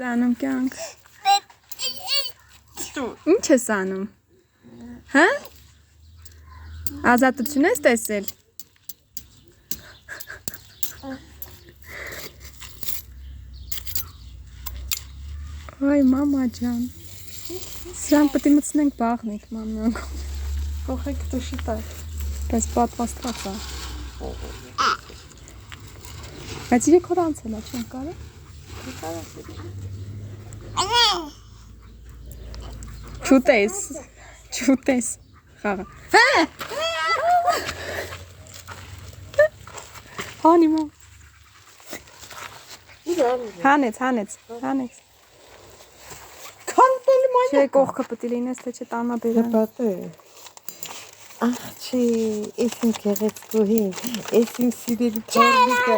անում կյանք։ Ինչ ես անում։ Հա? Ազատություն ես տեսել։ Այ մամա ջան։ Սրան պետք է մտցնենք բաղնիկ մամյանք։ Կողեք դուշի տակ։ Բայց պատվաստված է։ Բայց իրեք որ անցել է, չեն կարը։ Չուտես, խաղը։ Հա! Հանի մամ։ Հանեց։ Քանտել ման։ Չէ, կողքը պետք է լինես, թե չէ տանա բերան։ Պատե։ Աղջի, էսին գեղեցկուհին, էսին սիրելի քարմիկը,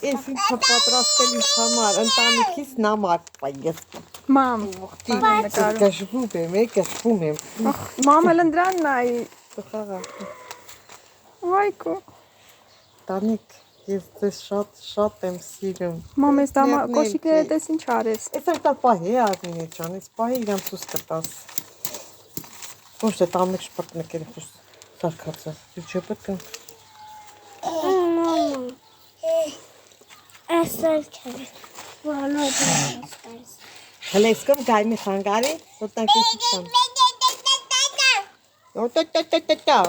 էսին չպատրաստել ինձ համար, ընտանիքիս նամակ պայես։ Մամ, Կաշվում եմ։ մամ էլ ընդրանն այ։ Տխաղա։ Վայկո։ Տանիք, ես ձեզ շատ եմ սիրում։ Մամ, ես դամա կոշիկները տես ինչ արես։ Ես եմ տա պահի արմինի ջան, ես պահի իրան ցույց կտաս։ Ոչ թե տամիկ շպրտնեկերը խուս սարքած է։ Դու չպետք է։ Հլեսկում գայմի խանգարի, ոտնակ ես իչան։ Ոտոտոտոտոտո։